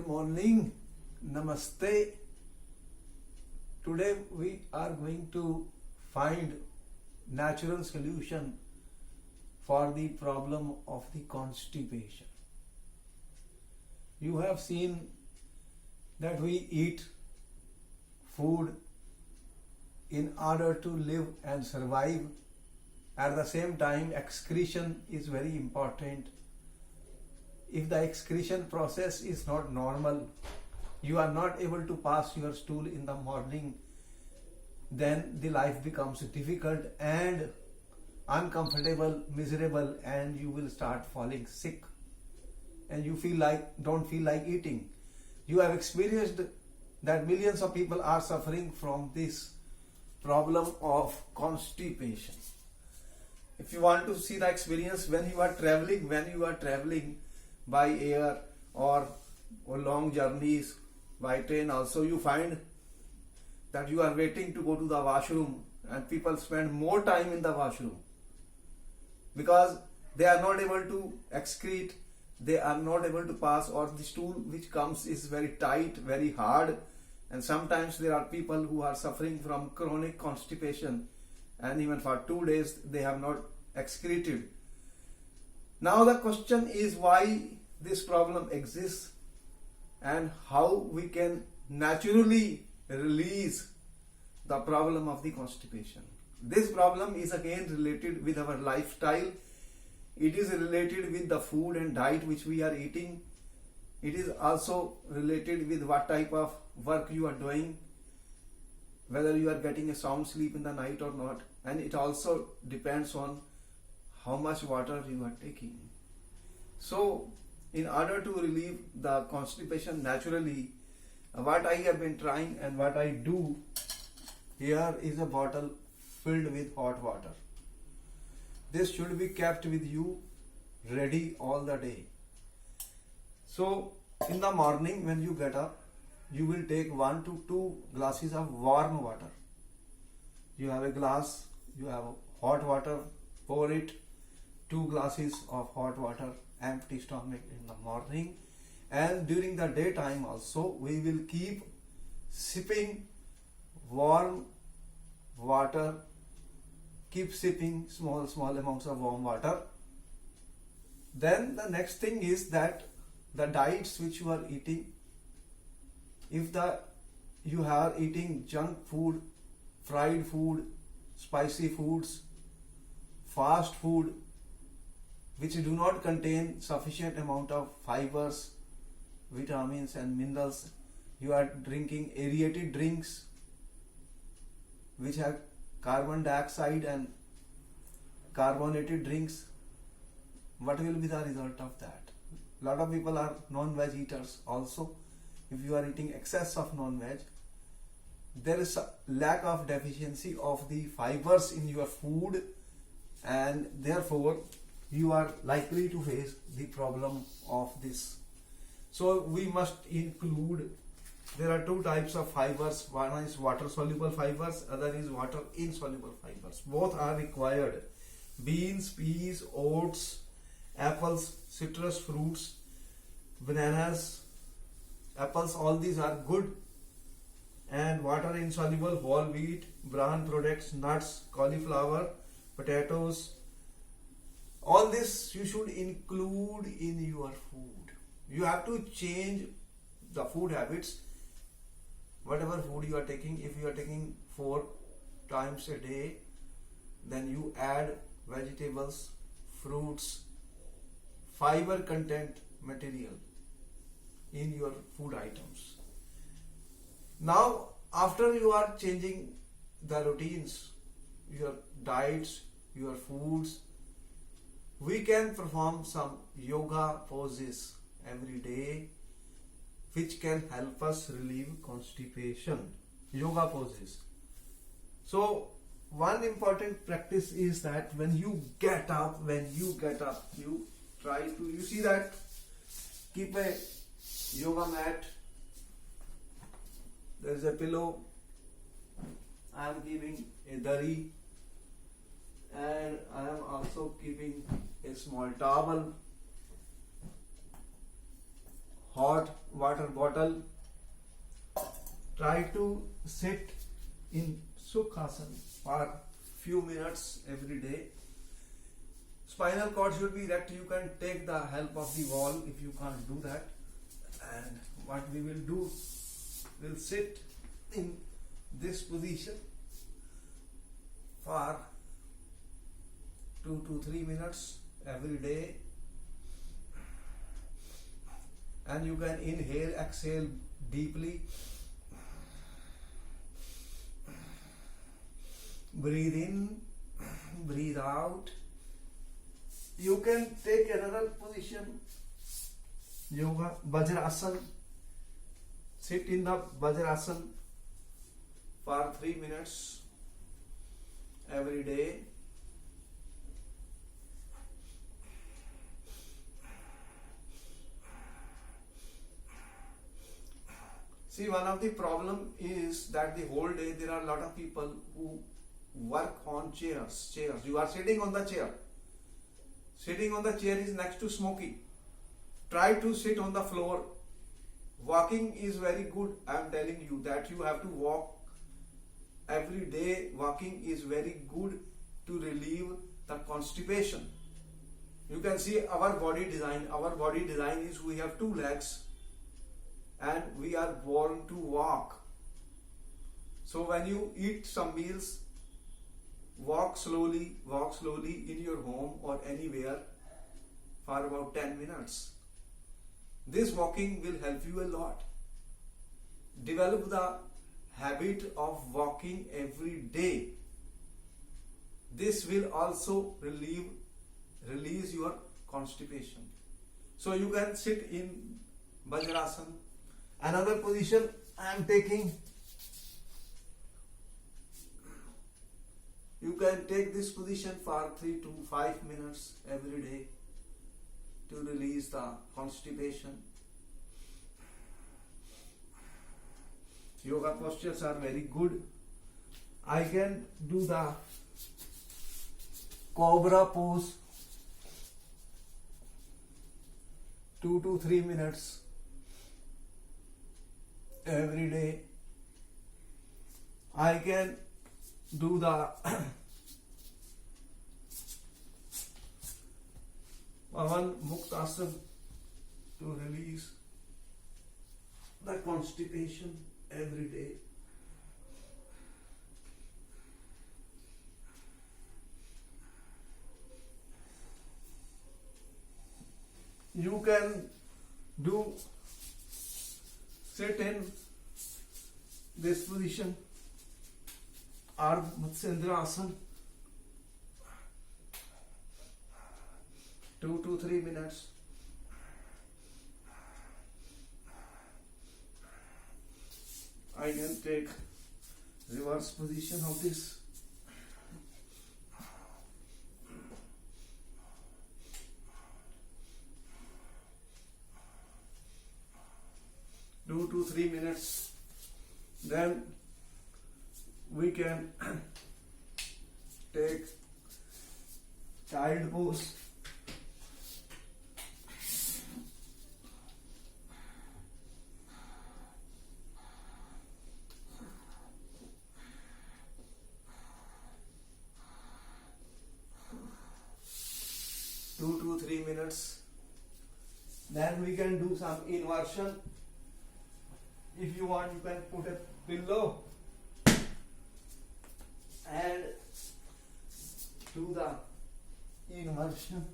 morning, namaste. Today we are going to find natural solution for the problem of the constipation. You have seen that we eat food in order to live and survive. At the same time, excretion is very important. If the excretion process is not normal, you are not able to pass your stool in the morning, then the life becomes difficult and uncomfortable, miserable, and you will start falling sick and you don't feel like eating. You have experienced that millions of people are suffering from this problem of constipation. If you want to see the experience when you are traveling by air or long journeys by train, also you find that you are waiting to go to the washroom and people spend more time in the washroom because they are not able to excrete, they are not able to pass, or the stool which comes is very tight, very hard, and sometimes there are people who are suffering from chronic constipation and even for 2 days they have not excreted. Now the question is why this problem exists and how we can naturally release the problem of the constipation. This problem is again related with our lifestyle. It is related with the food and diet which we are eating. It is also related with what type of work you are doing, whether you are getting a sound sleep in the night or not, and it also depends on how much water you are taking. So in order to relieve the constipation naturally, what I have been trying and what I do, here is a bottle filled with hot water. This should be kept with you ready all the day. So in the morning when you get up, you will take 1 to 2 glasses of warm water. You have a glass, you have hot water, pour it, 2 glasses of hot water, empty stomach in the morning, and during the daytime also we will keep sipping warm water, keep sipping small amounts of warm water. Then the next thing is that the diets which you are eating, if you are eating junk food, fried food, spicy foods, fast food, which do not contain sufficient amount of fibers, vitamins and minerals, you are drinking aerated drinks which have carbon dioxide and carbonated drinks, what will be the result of that? A lot of people are non-veg eaters also. If you are eating excess of non-veg, there is a lack of deficiency of the fibers in your food, and therefore you are likely to face the problem of this. So we must include, there are 2 types of fibers. One is water soluble fibers, other is water insoluble fibers. Both are required. Beans, peas, oats, apples, citrus fruits, bananas, apples, all these are good. And water insoluble, whole wheat, bran products, nuts, cauliflower, potatoes, all this you should include in your food. You have to change the food habits. Whatever food you are taking, if you are taking 4 times a day, then you add vegetables, fruits, fiber content material in your food items. Now, after you are changing the routines, your diets, your foods, we can perform some yoga poses every day which can help us relieve constipation. Yoga poses. So one important practice is that when you get up, you try to, you see that, keep a yoga mat, there is a pillow, I am keeping a dari, and I am also keeping a small towel, hot water water bottle. Try to sit in Sukhasana for few minutes every day. Spinal cord should be erect. You can take the help of the wall if you can't do that. And what we will do, we'll sit in this position for 2 to 3 minutes every day. And you can inhale, exhale deeply. Breathe in, breathe out. You can take another position, yoga, Vajrasana. Sit in the Vajrasana for 3 minutes every day. See, one of the problem is that the whole day there are a lot of people who work on chairs. You are sitting on the chair. Sitting on the chair is next to smoking. Try to sit on the floor. Walking is very good. I am telling you that you have to walk every day. Walking is very good to relieve the constipation. You can see our body design. Our body design is we have 2 legs and we are born to walk. So when you eat some meals, walk slowly in your home or anywhere for about 10 minutes. This walking will help you a lot. Develop the habit of walking every day. This will also release your constipation. So you can sit in Vajrasana. Another position I am taking. You can take this position for 3 to 5 minutes every day to release the constipation. Yoga postures are very good. I can do the cobra pose 2 to 3 minutes every day. I can do the Pavan Muktasana to release the constipation every day. You can do sit in this position, Ardha Matsyendrasana Asana, 2 to 3 minutes. I can take reverse position of this. Two to 3 minutes. Then we can take child pose. Two to 3 minutes. Then we can do some inversion. If you want, you can put a pillow and do the inversion.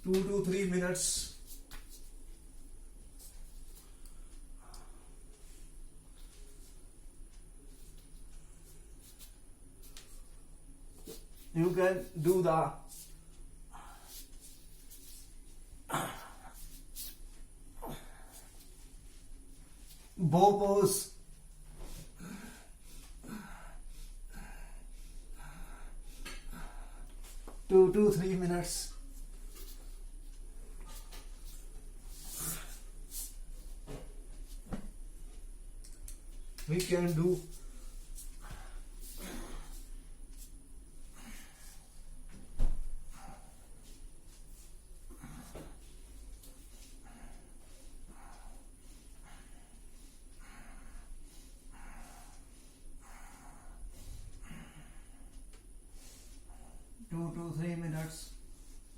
Two to 3 minutes. You can do the bow pose. 2 to 3 minutes. We can do two to 3 minutes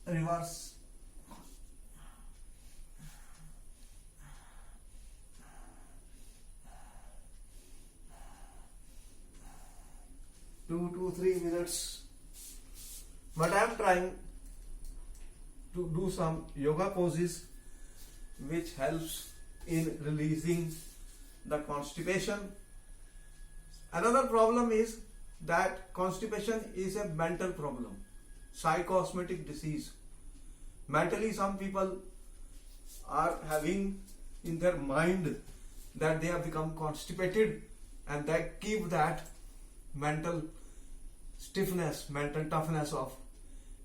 reverse. Two to 3 minutes. But I am trying to do some yoga poses which helps in releasing the constipation. Another problem is that constipation is a mental problem, psychosomatic disease. Mentally, some people are having in their mind that they have become constipated, and they keep that mental stiffness, mental toughness of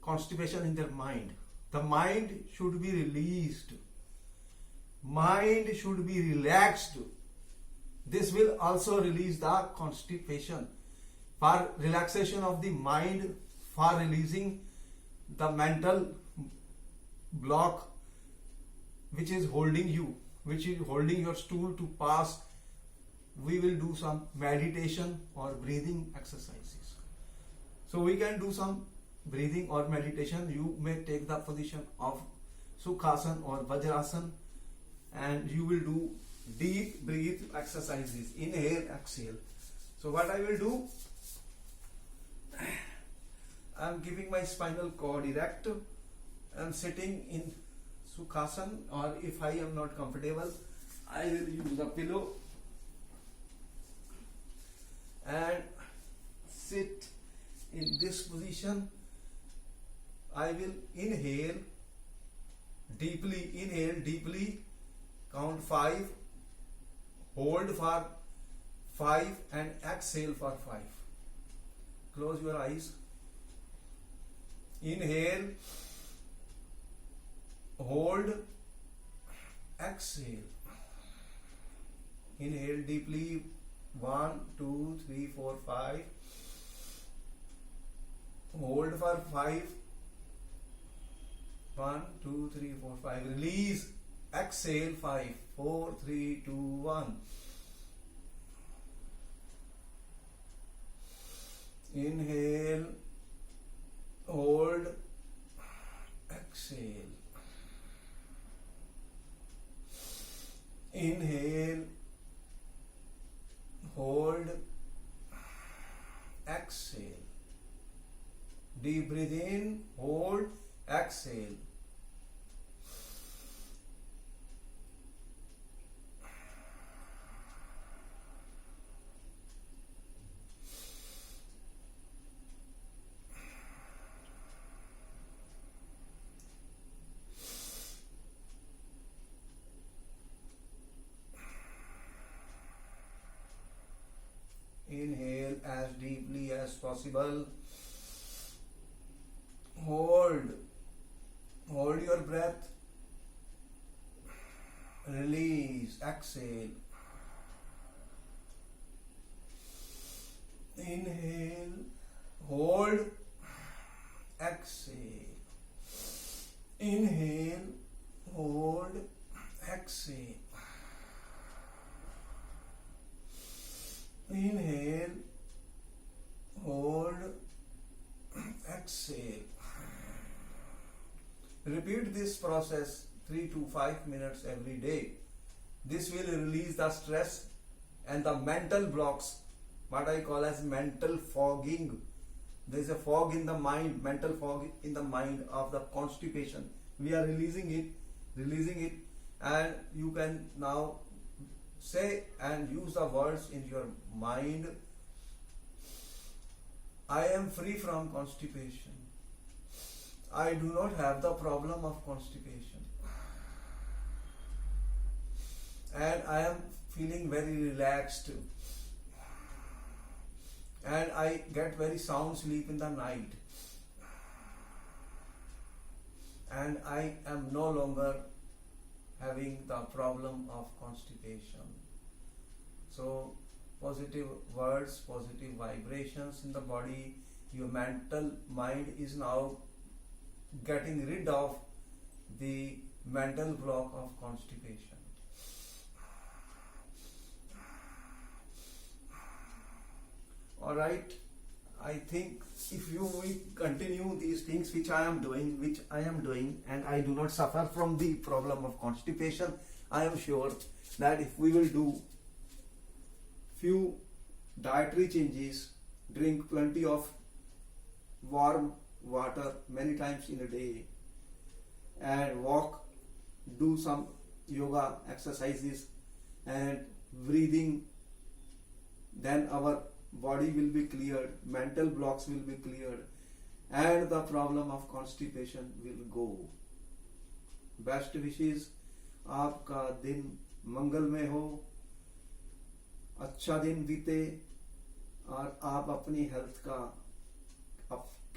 constipation in their mind. The mind should be released. Mind should be relaxed. This will also release the constipation. For relaxation of the mind, for releasing the mental block which is holding you, which is holding your stool to pass, we will do some meditation or breathing exercises. So we can do some breathing or meditation. You may take the position of Sukhasana or Vajrasana, and you will do deep breath exercises. Inhale, exhale. So what I will do, I am keeping my spinal cord erect. I am sitting in Sukhasana, or if I am not comfortable, I will use a pillow and sit in this position. I will inhale deeply, count 5, hold for 5 and exhale for 5. Close your eyes. Inhale, hold, exhale. Inhale deeply, 1, 2, 3, 4, 5. Hold for 5. 1, 2, 3, 4, 5. Release. Exhale 5, 4, 3, 2, 1. Inhale. Hold. Exhale. Inhale. Hold. Exhale. Deep breathe in, hold, exhale. Inhale as deeply as possible. Hold your breath. Release, exhale. Inhale, hold, exhale. Inhale, hold, exhale. Inhale, hold, exhale. Repeat this process 3 to 5 minutes every day. This will release the stress and the mental blocks, what I call as mental fogging. There is a fog in the mind, mental fog in the mind of the constipation. We are releasing it, and you can now say and use the words in your mind. I am free from constipation. I do not have the problem of constipation. And I am feeling very relaxed. And I get very sound sleep in the night. and I am no longer having the problem of constipation. So positive words, positive vibrations in the body, your mental mind is now getting rid of the mental block of constipation. All right, I think if you will continue these things which I am doing, and I do not suffer from the problem of constipation, I am sure that if we will do few dietary changes, drink plenty of warm water many times in a day, and walk, do some yoga exercises and breathing, then our body will be cleared, mental blocks will be cleared, and the problem of constipation will go. Best wishes, आपका दिन मंगलमय हो, अच्छा दिन बीते, और आप अपनी हेल्थ का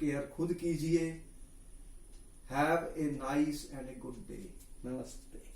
केयर खुद कीजिए. Have a nice and a good day. नमस्ते.